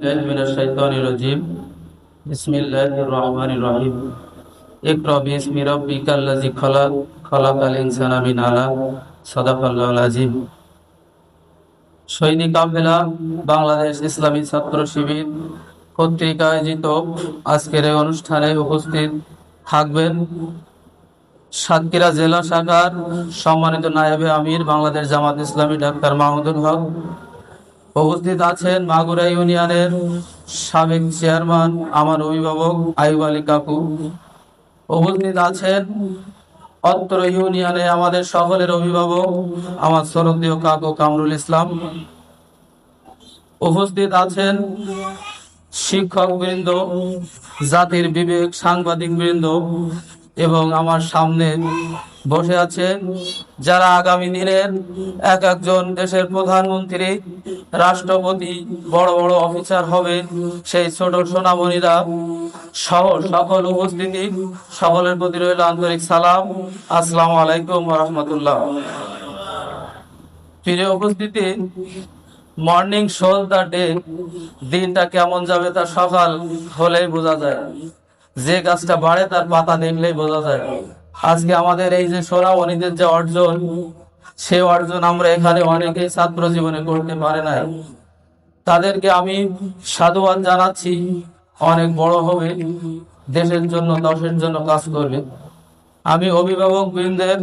بالله من الشيطان الرجيم بسم الله الرحمن الرحيم اقرأ باسم ربك الذي خلق خلق الإنسان من علق صدق الله العظيم সৈনিক কাফেলা বাংলাদেশ ইসলামী ছাত্র শিবির কর্তৃক আয়োজিত আজকের এই অনুষ্ঠানে উপস্থিত থাকবেন সাতক্ষীরা জেলা শাখার সম্মানিত নায়েবে আমির বাংলাদেশ জামাত ইসলামী ডাক্তার মাহমুদুল হক। উপস্থিত আছেন মাগুরা ইউনিয়নের সাবেক চেয়ারম্যান আমার অভিভাবক আইয়ুব আলী কাকু। উপস্থিত আছেন অত্র ইউনিয়নে আমাদের সকলের অভিভাবক আমার শ্রদ্ধেয় কাকু কামরুল ইসলাম। উপস্থিত আছেন শিক্ষক বৃন্দ, জাতির বিবেক, সাংবাদিক বৃন্দ এবং আমার সামনে বসে আছে যারা আগামী দিনের একজন দেশের প্রধানমন্ত্রী, রাষ্ট্রপতি, বড় বড় অফিসার হবে সেই ছোট সোনামণিরা সহ সকল উপস্থিতি, সকলের প্রতি রইল আন্তরিক সালাম। আসসালামু আলাইকুম ওয়া রাহমাতুল্লাহ। প্রিয় উপস্থিতি, মর্নিং শোজ দ্য ডে, দিনটা কেমন যাবে তা সকাল হলেই বোঝা যায়। যে গাছটা বাড়ে তার পাতা দেখলেই বোঝা যায়। আজকে আমাদের এই যে সোনামণিদের যে অর্জন, সে অর্জন আমরা এখানে অনেকেই ছাত্র জীবনে করতে পারে নাই। তাদেরকে আমি সাধুবাদ জানাচ্ছি। অনেক বড় হবে, দেশের জন্য, দশের জন্য কাজ করবে। আমি অভিভাবক বৃন্দের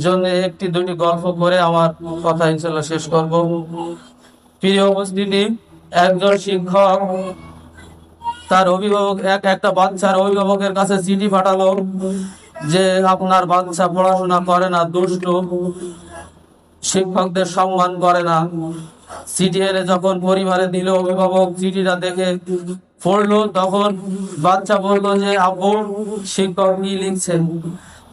জন্য একটি দুটি গল্প করে আমার কথা ইনশাল্লাহ শেষ করব। প্রিয় উপস্থিতি, একজন শিক্ষক তার অভিভাবক একটা বাচ্চার অভিভাবকের কাছে চিঠি পাঠালো যে আপনার বাচ্চা পড়াশোনা করে না, দুষ্ট, শিক্ষকদের সম্মান করে না। চিঠি এনে যখন পরিবারে দিল, অভিভাবক চিঠিটা দেখে পড়লো, তখন বাচ্চা বললো যে আব্বু, শিক্ষক কি লিখছেন?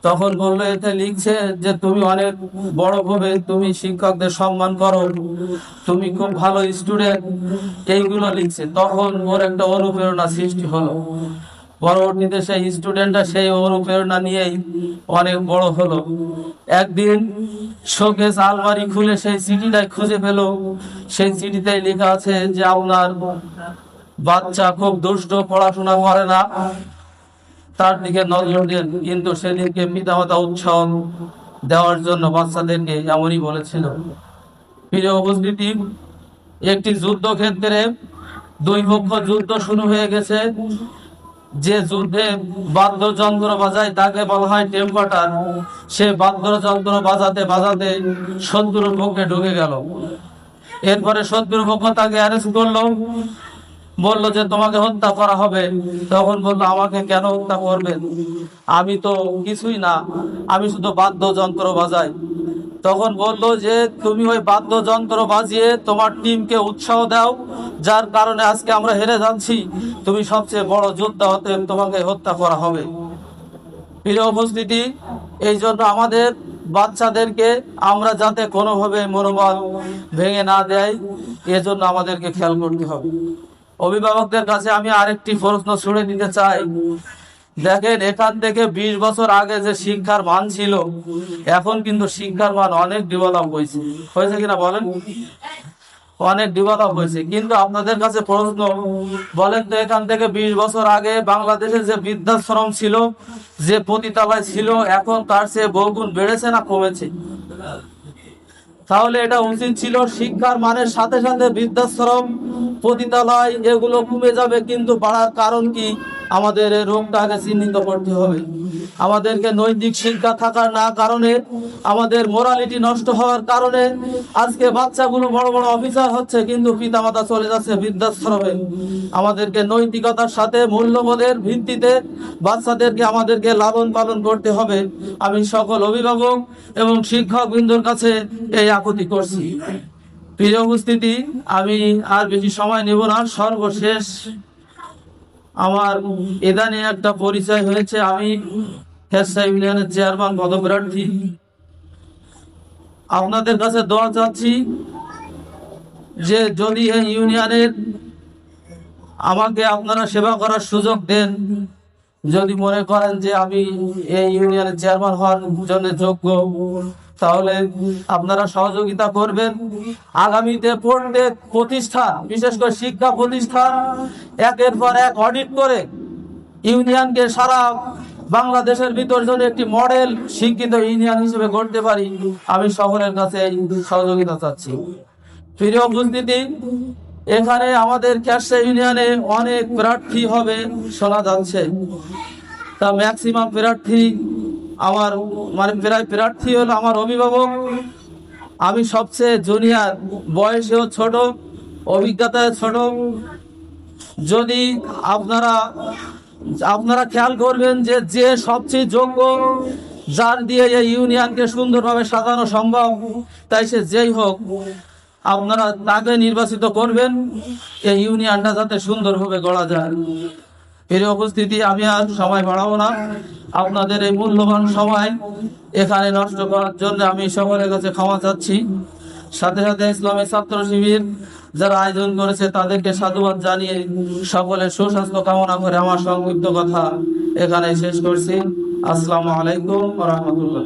তখন বললো এতে লিখছে যে তুমি অনেক বড় হবে, তুমি শিক্ষকদের সম্মান করো, তুমি খুব ভালো স্টুডেন্ট, এইগুলো লিখছে। তখন ওর একটা অনুপ্রেরণা সৃষ্টি হলো। পরবর্তীতে সেই স্টুডেন্টটা সেই অনুপ্রেরণা নিয়েই অনেক বড় হলো। একদিন শোকেস আলমারি খুলে সেই চিঠিটাই খুঁজে পেল। সেই চিঠিতেই লেখা আছে যে আপনার বাচ্চা খুব দুষ্ট, পড়াশোনা করে না, তার দিকে নজর দেন। কিন্তু সেদিনকে পিতামাতা উৎসাহ দেওয়ার জন্য বাচ্চাদেরকে এমনই বলেছিল। প্রিয় উপস্থিতি, একটি যুদ্ধক্ষেত্রে দুই পক্ষ যুদ্ধ শুরু হয়ে গেছে। যে যুদ্ধে বাদ্যযন্ত্র বাজায় তাকে বলা হয় টেম্পাটার। সে বাদ্যযন্ত্র বাজাতে বাজাতে শত্রুর পক্ষে ঢুকে গেল। এরপরে শত্রুর পক্ষ তাকে অ্যারেস্ট করলো, বললো যে তোমাকে হত্যা করা হবে। তখন বললো আমাকে কেন হত্যা করবেন? আমি তো কিছুই না, আমি শুধু বাদ্যযন্ত্র বাজাই। তখন বললো যে তুমি ওই বাদ্যযন্ত্র বাজিয়ে তোমার টিমকে উৎসাহ দাও, যার কারণে আজকে আমরা হেরে যাচ্ছি। তুমি সবচেয়ে বড় যোদ্ধা হতে, তোমাকে হত্যা করা হবে। প্রিয় উপস্থিতি, এই জন্য আমাদের বাচ্চাদেরকে আমরা যাতে কোনোভাবে মনোবল ভেঙে না দেয়, এজন্য আমাদেরকে খেয়াল করতে হবে। অভিভাবকদের কাছে আমি আরেকটি প্রশ্ন ছুড়ে দিতে চাই। দেখেন, এখান থেকে 20 বছর আগে যে শিক্ষার মান ছিল, এখন কিন্তু শিক্ষার মান অনেক ডেভেলপ হয়েছে। হয়েছে কিনা বলেন? অনেক ডেভেলপ হয়েছে। কিন্তু আপনাদের কাছে প্রশ্ন, বলেন তো, এখান থেকে 20 বছর আগে বাংলাদেশের যে বৃদ্ধাশ্রম ছিল, যে পতিতালয় ছিল, এখন তার চেয়ে বহুগুণ বেড়েছে না কমেছে? তাহলে এটা উচিত ছিল শিক্ষার মানের সাথে সাথে বৃদ্ধাশ্রম, পতিতালয় এগুলো কমে যাবে, কিন্তু বাড়ার কারণ কি? আমাদের এই রোগটা আগে চিহ্নিত করতে হবে। আমাদেরকে নৈতিক শিক্ষা থাকার না কারণে, আমাদের মোরালিটি নষ্ট হওয়ার কারণে আজকে বাচ্চাগুলো বড় বড় অফিসার হচ্ছে, কিন্তু পিতামাতা চলে যাচ্ছে বৃদ্ধাশ্রমে। আমাদেরকে নৈতিকতার সাথে, মূল্যবোধের ভিত্তিতে বাচ্চাদেরকে আমাদেরকে লালন পালন করতে হবে। আমি সকল অভিভাবক এবং শিক্ষক বৃন্দর কাছে এই আকুতি করছি। প্রিয় উপস্থিতি, আমি আর বেশি সময় নেব না। সর্বশেষ আমার এদানে একটা পরিচয় হয়েছে। আমি হেরসা ইউনিয়নের চেয়ারম্যান পদপ্রার্থী। আপনাদের কাছে দোয়া চাচ্ছি যে যদি এই ইউনিয়নের আমাকে আপনারা সেবা করার সুযোগ দেন, যদি মনে করেন যে আমি এই ইউনিয়নের চেয়ারম্যান হওয়ার জন্য যোগ্য, তাহলে আপনারা সহযোগিতা করবেন। আগামীতে প্রত্যেক প্রতিষ্ঠান, বিশেষ করে শিক্ষা প্রতিষ্ঠান একের পর এক অডিট করে ইউনিয়নকে সারা বাংলাদেশের ভিতর যদি একটি মডেল শিক্ষিত ইউনিয়ন হিসেবে গড়তে পারি, আমি সকলের কাছে এই সহযোগিতা চাচ্ছি। প্রিয় উপস্থিতি, এখানে আমাদের ক্যাশে ইউনিয়নে অনেক প্রার্থী হবে শোনা যাচ্ছে। তা ম্যাক্সিমাম প্রার্থী আমার প্রায় প্রার্থী হলো আমার অভিভাবক। আমি সবচেয়ে জুনিয়র, বয়সেও ছোট, অভিজ্ঞতায় ছোট। যদি আপনারা খেয়াল করবেন যে সবচেয়ে যোগ্য, যার দিয়ে এই ইউনিয়নকে সুন্দরভাবে সাজানো সম্ভব, তাই সে যেই হোক, আপনারা তাকে নির্বাচিত করবেন, এই ইউনিয়নটা যাতে সুন্দরভাবে গড়া যায়। এর উপস্থিতি, আমি আর সময় বাড়াবো না। আপনাদের এই মূল্যবান সময় এখানে নষ্ট করার জন্য আমি সকলের কাছে ক্ষমা চাচ্ছি। সাথে সাথে ইসলামী ছাত্র শিবির যারা আয়োজন করেছে তাদেরকে সাধুবাদ জানিয়ে সকলের সুস্বাস্থ্য কামনা করে আমার সংক্ষিপ্ত কথা এখানে শেষ করছি। আসসালামু আলাইকুম ওয়া রাহমাতুল্লাহ।